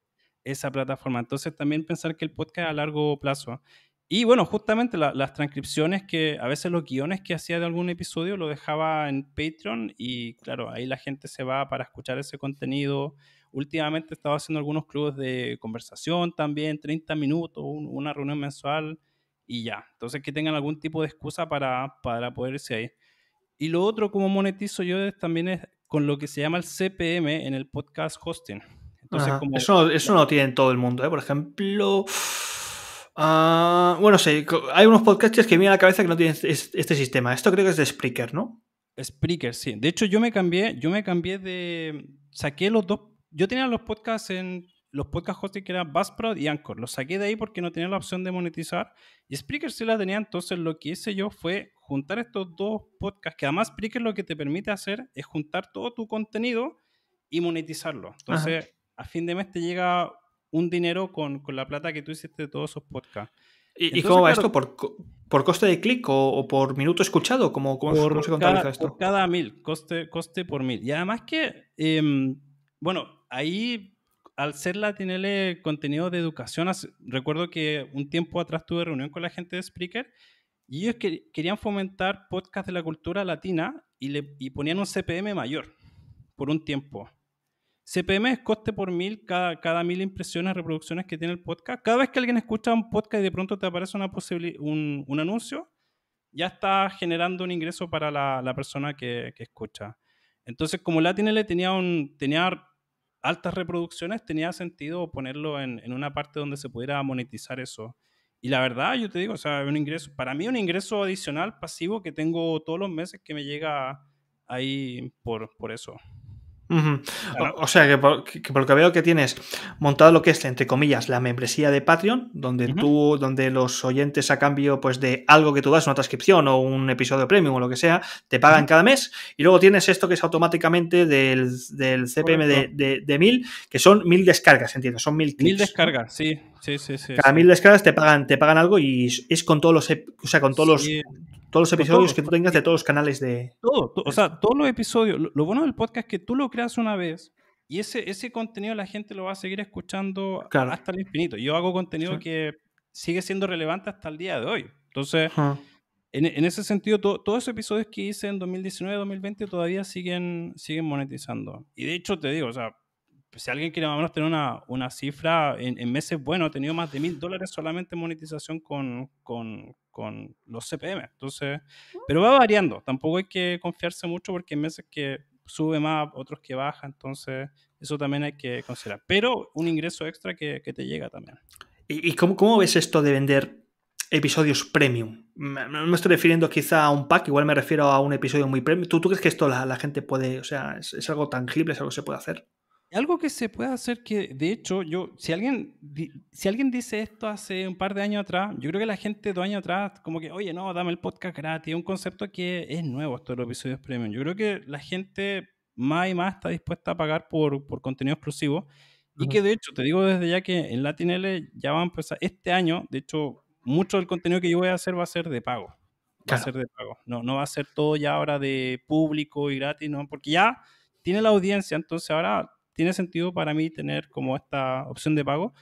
esa plataforma. Entonces también pensar que el podcast es a largo plazo. Y bueno, justamente las transcripciones que a veces los guiones que hacía de algún episodio lo dejaba en Patreon y claro, ahí la gente se va para escuchar ese contenido. Últimamente he estado haciendo algunos clubes de conversación también, 30 minutos, una reunión mensual y ya. Entonces que tengan algún tipo de excusa para poder irse ahí. Y lo otro, como monetizo yo, también es con lo que se llama el CPM en el podcast hosting. Entonces, Ajá. como Eso no lo tiene todo el mundo, ¿eh? Por ejemplo, bueno, sí, hay unos podcasters que me vienen a la cabeza que no tienen este sistema. Esto creo que es de Spreaker, ¿no? Spreaker, sí. De hecho, yo me cambié de... Saqué los dos... Yo tenía los podcasts los podcast hosting que eran Buzzsprout y Anchor. Los saqué de ahí porque no tenía la opción de monetizar. Y Spreaker sí la tenía. Entonces, lo que hice yo fue juntar estos dos podcasts. Que además Spreaker lo que te permite hacer es juntar todo tu contenido y monetizarlo. Ajá. Entonces, a fin de mes te llega un dinero con la plata que tú hiciste de todos esos podcasts. ¿Y cómo Entonces, va claro, esto? ¿Por coste de clic o por minuto escuchado? ¿Cómo se contabiliza por esto? cada 1000, coste por 1000. Y además que, bueno, ahí al ser la TNL contenido de educación, recuerdo que un tiempo atrás tuve reunión con la gente de Spreaker y ellos querían fomentar podcast de la cultura latina y ponían un CPM mayor por un tiempo. CPM es coste por 1000, cada 1000 impresiones, reproducciones que tiene el podcast. Cada vez que alguien escucha un podcast y de pronto te aparece un anuncio, ya está generando un ingreso para la persona que escucha. Entonces, como LatinL tenía altas reproducciones, tenía sentido ponerlo en una parte donde se pudiera monetizar eso. Y la verdad, yo te digo, o sea, para mí un ingreso adicional pasivo que tengo todos los meses que me llega ahí por eso. Ujú. Claro. O sea, que por lo que veo que tienes montado lo que es, entre comillas, la membresía de Patreon, Ujú. donde los oyentes a cambio pues, de algo que tú das, una transcripción o un episodio premium o lo que sea, te pagan Ujú. cada mes. Y luego tienes esto que es automáticamente del CPM Correcto. de 1000, que son 1000 descargas, entiendo, son 1000 1000 clics, ¿no? descargas, sí, sí, sí, sí, Cada sí. 1000 descargas te pagan algo y es con todos los, o sea, con Sí, todos los con episodios todo. que tú tengas de todos los canales de O esto. sea, todos los episodios. Lo bueno del podcast es que tú lo creas una vez y ese contenido la gente lo va a seguir escuchando Claro. hasta el infinito. Yo hago Sí. contenido que sigue siendo relevante hasta el día de hoy. Entonces, Ajá. en ese sentido, todos esos episodios que hice en 2019, 2020 todavía siguen monetizando. Y de hecho, te digo, o sea, pues, si alguien quiere más o menos tener una cifra en meses, bueno, he tenido más de $1000 solamente en monetización con los CPM. Entonces, pero va variando. Tampoco hay que confiarse mucho porque hay meses que sube más, otros que baja. Entonces, eso también hay que considerar. Pero un ingreso extra que te llega también. ¿Y cómo ves esto de vender episodios premium? No me estoy refiriendo quizá a un pack, igual me refiero a un episodio muy premium. ¿Tú crees que esto la gente puede, o sea, es algo tangible, es algo que se puede hacer? Algo que se puede hacer que, de hecho, si alguien dice esto hace un par de años atrás, yo creo que la gente 2 años atrás, como que, oye, no, dame el podcast gratis, es un concepto que es nuevo, esto de los episodios premium. Yo creo que la gente más y más está dispuesta a pagar por contenido exclusivo y Ujú. que, de hecho, te digo desde ya que en LatinL ya va a empezar este año, de hecho, mucho del contenido que yo voy a hacer va a ser de pago. Va a Claro. ser de pago. No va a ser todo ya ahora de público y gratis, ¿no? Porque ya tiene la audiencia, entonces ahora tiene sentido para mí tener como esta opción de pago.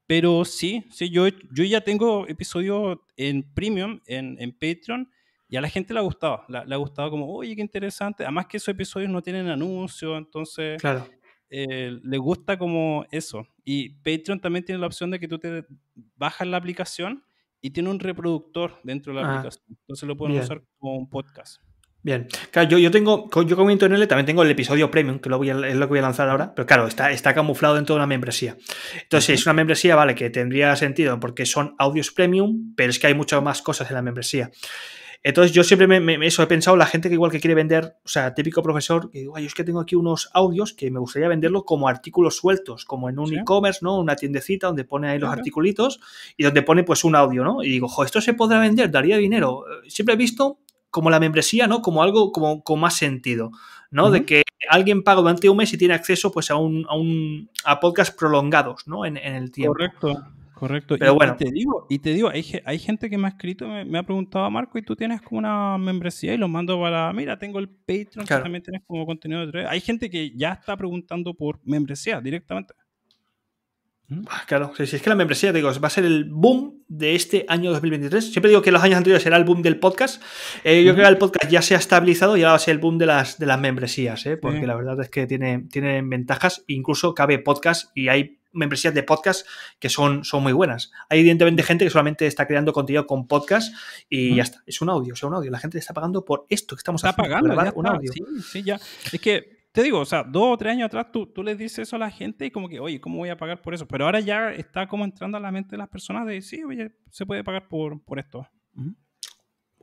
Pero sí, yo ya tengo episodios en Premium, en Patreon, y a la gente le ha gustado. Le ha gustado como, oye, qué interesante. Además que esos episodios no tienen anuncios, entonces Claro. le gusta como eso. Y Patreon también tiene la opción de que tú te bajas la aplicación y tiene un reproductor dentro de la Ah, aplicación. Entonces lo pueden bien. usar como un podcast. Bien. Claro, yo como L también tengo el episodio premium, que es lo que voy a lanzar Ujú. ahora, pero claro, está camuflado dentro de una membresía. Entonces, si Ujú. es una membresía, vale, que tendría sentido porque son audios premium, pero es que hay muchas más cosas en la membresía. Entonces, yo siempre eso he pensado, la gente que igual que quiere vender, o sea, típico profesor, que digo, ay, es que tengo aquí unos audios que me gustaría venderlo como artículos sueltos, como en un Sí, e-commerce, ¿no? Una tiendecita donde pone ahí los claro. articulitos y donde pone pues un audio, ¿no? Y digo, jo, esto se podrá vender, daría dinero. Siempre he visto como la membresía, ¿no? Como algo como con más sentido, ¿no? De Ujú. que alguien paga durante un mes y tiene acceso pues a podcasts prolongados, ¿no? En el tiempo. Correcto. Pero bueno. Y te digo, hay gente que me ha escrito, me ha preguntado, Marco, ¿y tú tienes como una membresía? Y los mando mira, tengo el Patreon, que también tienes como contenido de 3. Hay gente que ya está preguntando por membresía directamente. Claro, si es que la membresía, te digo, va a ser el boom de este año 2023. Siempre digo que los años anteriores era el boom del podcast. Yo creo que el podcast ya se ha estabilizado y ahora va a ser el boom de las membresías, porque la verdad es que tiene ventajas. Incluso cabe podcast y hay membresías de podcast que son muy buenas. Hay evidentemente gente que solamente está creando contenido con podcast y ya está. Es un audio, La gente está pagando por esto que estamos haciendo. Está pagando, grabar un audio. Sí, ya. Es que te digo, o sea, 2 o 3 años atrás tú les dices eso a la gente y como que, oye, ¿cómo voy a pagar por eso? Pero ahora ya está como entrando a la mente de las personas de, sí, oye, se puede pagar por esto.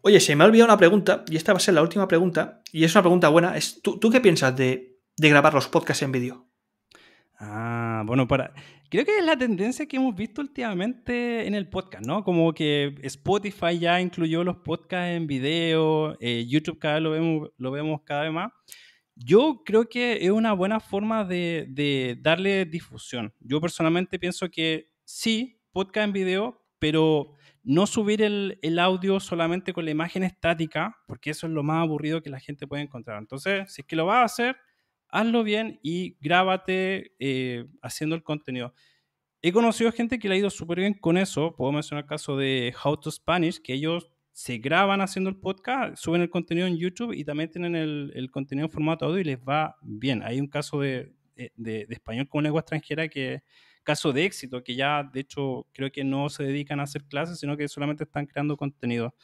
Oye, se me ha olvidado una pregunta y esta va a ser la última pregunta y es una pregunta buena. ¿Tú qué piensas de grabar los podcasts en vídeo? Bueno, creo que es la tendencia que hemos visto últimamente en el podcast, ¿no? Como que Spotify ya incluyó los podcasts en video, YouTube cada vez lo vemos cada vez más. Yo creo que es una buena forma de darle difusión. Yo personalmente pienso que sí, podcast en video, pero no subir el audio solamente con la imagen estática, porque eso es lo más aburrido que la gente puede encontrar. Entonces, si es que lo vas a hacer, hazlo bien y grábate haciendo el contenido. He conocido gente que le ha ido súper bien con eso. Puedo mencionar el caso de How to Spanish, que ellos se graban haciendo el podcast, suben el contenido en YouTube y también tienen el contenido en formato audio y les va bien. Hay un caso de español como lengua extranjera caso de éxito, que ya de hecho creo que no se dedican a hacer clases, sino que solamente están creando contenido.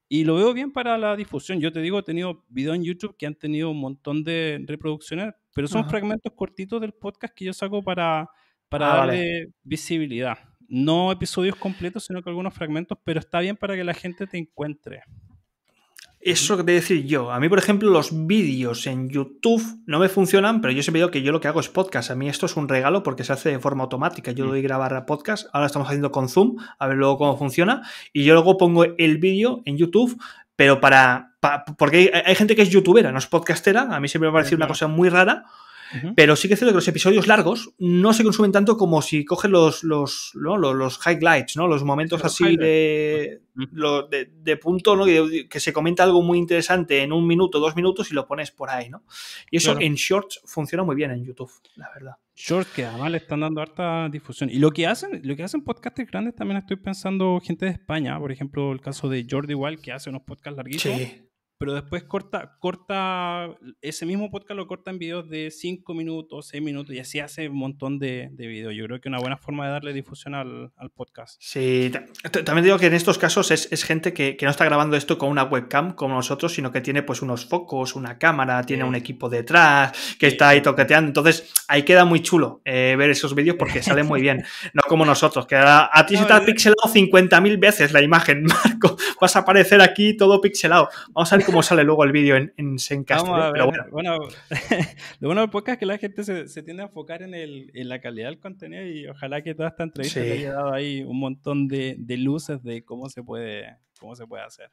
Y lo veo bien para la difusión. Yo te digo, he tenido videos en YouTube que han tenido un montón de reproducciones, pero son fragmentos cortitos del podcast que yo saco para darle visibilidad. No episodios completos, sino que algunos fragmentos, pero está bien para que la gente te encuentre. Eso que te decir yo. A mí, por ejemplo, los vídeos en YouTube no me funcionan, pero yo siempre digo que yo lo que hago es podcast. A mí esto es un regalo porque se hace de forma automática. Yo doy grabar a podcast. Ahora estamos haciendo con Zoom, a ver luego cómo funciona. Y yo luego pongo el vídeo en YouTube, pero porque hay gente que es youtubera, no es podcastera. A mí siempre me ha parecido una cosa muy rara. Pero sí que es cierto que los episodios largos no se consumen tanto como si coges los highlights, ¿no? Los momentos así de punto, ¿no? Que se comenta algo muy interesante en 1 minuto, 2 minutos y lo pones por ahí, ¿no? Y eso en Shorts funciona muy bien en YouTube, la verdad. Shorts que además le están dando harta difusión. Y lo que hacen podcasters grandes, también estoy pensando gente de España, por ejemplo, el caso de Jordi Wild, que hace unos podcasts larguísimos. Sí. Pero después corta ese mismo podcast lo corta en videos de 5 minutos, 6 minutos y así hace un montón de videos. Yo creo que es una buena forma de darle difusión al podcast. Sí, también digo que en estos casos es gente que no está grabando esto con una webcam como nosotros, sino que tiene pues unos focos, una cámara, tiene un equipo detrás que está ahí toqueteando. Entonces ahí queda muy chulo ver esos vídeos porque salen muy bien. No como nosotros, que a ti se te ha pixelado 50.000 veces la imagen, Marco. Vas a aparecer aquí todo pixelado. Vamos a ver cómo sale luego el vídeo en Zencaster. Pero bueno, lo bueno del podcast es que la gente se tiende a enfocar en la calidad del contenido y ojalá que toda esta entrevista le haya dado ahí un montón de luces de cómo se puede hacer.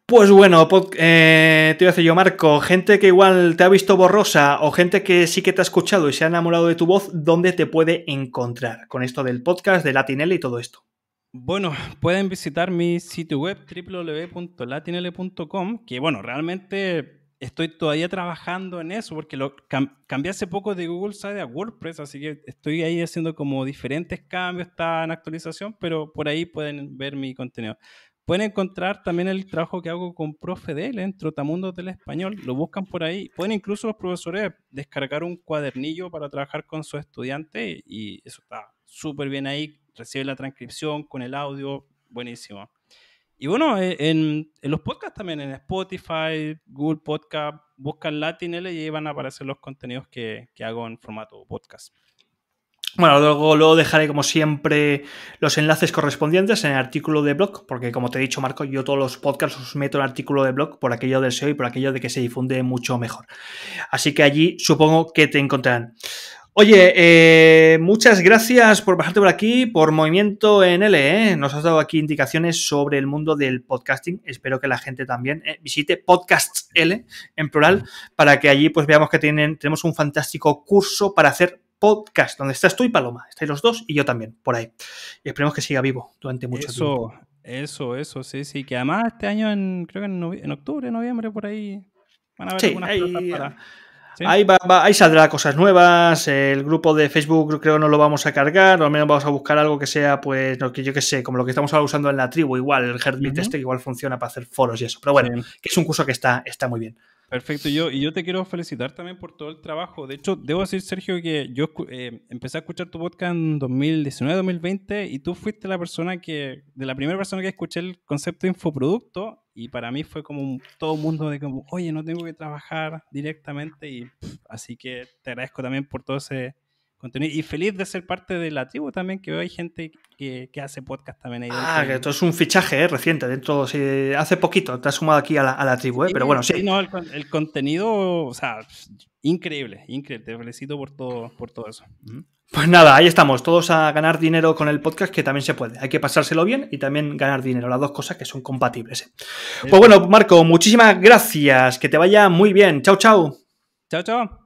Pues bueno, te iba a decir yo, Marco, gente que igual te ha visto borrosa o gente que sí que te ha escuchado y se ha enamorado de tu voz, ¿dónde te puede encontrar con esto del podcast, de Latinl y todo esto? Bueno, pueden visitar mi sitio web www.latinl.com, que bueno, realmente estoy todavía trabajando en eso porque lo cambié hace poco de Google Site a WordPress, así que estoy ahí haciendo como diferentes cambios, está en actualización, pero por ahí pueden ver mi contenido. Pueden encontrar también el trabajo que hago con Profe.dl en Trotamundos del Español, lo buscan por ahí. Pueden incluso los profesores descargar un cuadernillo para trabajar con sus estudiantes y eso está súper bien ahí. Recibe la transcripción con el audio, buenísimo. Y bueno, en los podcasts también, en Spotify, Google Podcast, buscan Latinl y ahí van a aparecer los contenidos que hago en formato podcast. Bueno, luego dejaré como siempre los enlaces correspondientes en el artículo de blog, porque como te he dicho, Marco, yo todos los podcasts los meto en el artículo de blog por aquello del SEO y por aquello de que se difunde mucho mejor. Así que allí supongo que te encontrarán. Oye, muchas gracias por pasarte por aquí, por Movimiento en L, ¿eh? Nos has dado aquí indicaciones sobre el mundo del podcasting. Espero que la gente también visite Podcasts L, en plural, para que allí pues veamos que tenemos un fantástico curso para hacer podcast, donde estás tú y Paloma. Estáis los dos y yo también, por ahí. Y esperemos que siga vivo durante mucho tiempo. Eso, sí. Que además este año, creo que en octubre, noviembre, por ahí, van a haber Sí, algunas cosas para... ¿Sí? Ahí saldrá cosas nuevas. El grupo de Facebook creo no lo vamos a cargar, o al menos vamos a buscar algo que sea, pues, que yo que sé, como lo que estamos ahora usando en la tribu, igual, el Heartbeat este igual funciona para hacer foros y eso. Pero bueno, Sí. que es un curso que está muy bien. Perfecto, yo te quiero felicitar también por todo el trabajo. De hecho, debo decir, Sergio, que yo empecé a escuchar tu podcast en 2019-2020 y tú fuiste la primera persona que escuché el concepto de infoproducto y para mí fue como todo un mundo de como, oye, no tengo que trabajar directamente así que te agradezco también por todo ese contenido y feliz de ser parte de la tribu también, que hay gente que hace podcast también ahí dentro. Que esto es un fichaje reciente, dentro, hace poquito te has sumado aquí a la tribu, pero bueno, sí. No, el contenido, o sea, increíble, te felicito por todo eso. Pues nada, ahí estamos, todos a ganar dinero con el podcast, que también se puede. Hay que pasárselo bien y también ganar dinero, las dos cosas que son compatibles. Pues bueno, Marco, muchísimas gracias, que te vaya muy bien. Chao, chao. Chao.